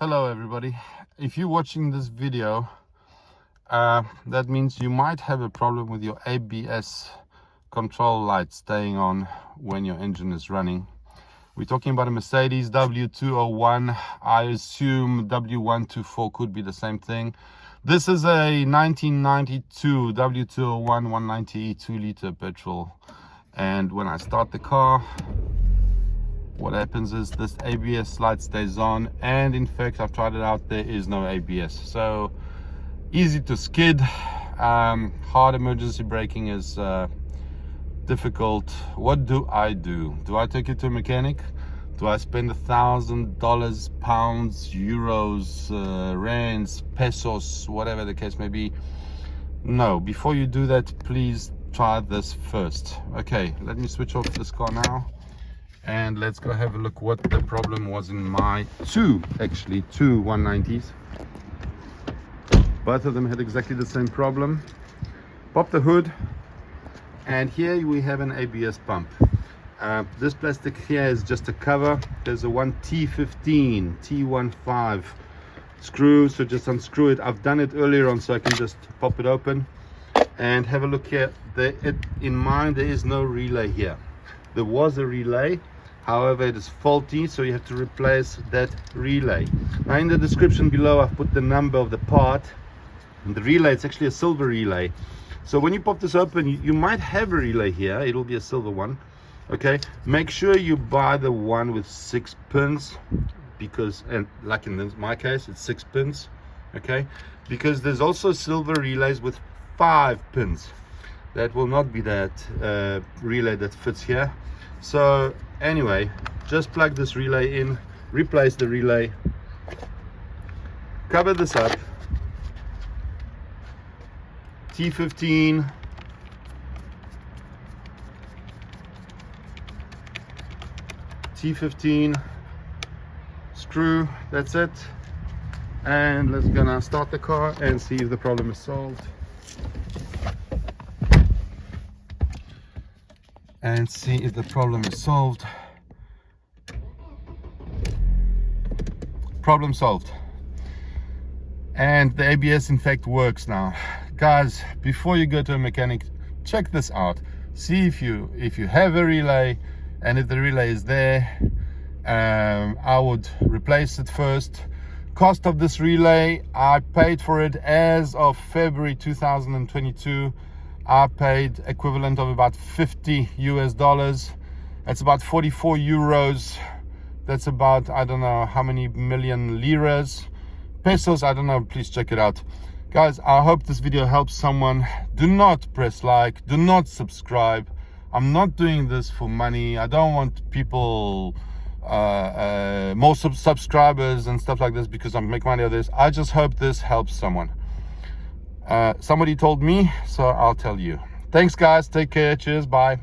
Hello everybody. If you're watching this video, that means you might have a problem with your ABS control light staying on when your engine is running. We're talking about a Mercedes W201. I assume W124 could be the same thing. This is a 1992 W201 190 2-liter petrol, and when I start the car, what happens is this ABS light stays on, and in fact I've tried it out, there is no ABS. So easy to skid. Hard emergency braking is difficult. What do? Do I take it to a mechanic? Do I spend $1,000, pounds, euros, rands, pesos, whatever the case may be? No. Before you do that, please try this first. Okay, let me switch off this car now, and let's go have a look what the problem was in my two 190s. Both of them had exactly the same problem. Pop the hood, and here we have an ABS pump. This plastic here is just a cover. There's a T15 screw, so just unscrew it. I've done it earlier on, so I can just pop it open and have a look here. In mine there is no relay here. There was a relay, however it is faulty, so you have to replace that relay. Now in the description below I've put the number of the part, and the relay, it's actually a silver relay. So when you pop this open, you might have a relay here. It'll be a silver one. Okay, make sure you buy the one with 6 pins, because, and like in my case it's 6 pins. Okay, because there's also silver relays with 5 pins. That will not be that relay that fits here. So anyway, just plug this relay in, replace the relay, cover this up. T15, screw, that's it. And let's gonna start the car and see if the problem is solved. Problem solved. And the ABS in fact works now. Guys, before you go to a mechanic, check this out. See if you have a relay, and if the relay is there, I would replace it first. Cost of this relay, I paid for it as of February 2022. I paid equivalent of about $50 US. That's about 44 euros. That's about, I don't know how many million liras, pesos, I don't know. Please check it out. Guys, I hope this video helps someone. Do not press like, do not subscribe. I'm not doing this for money. I don't want people more subscribers and stuff like this because I make money out of this. I just hope this helps someone. Somebody told me, so I'll tell you. Thanks guys, take care, cheers, bye.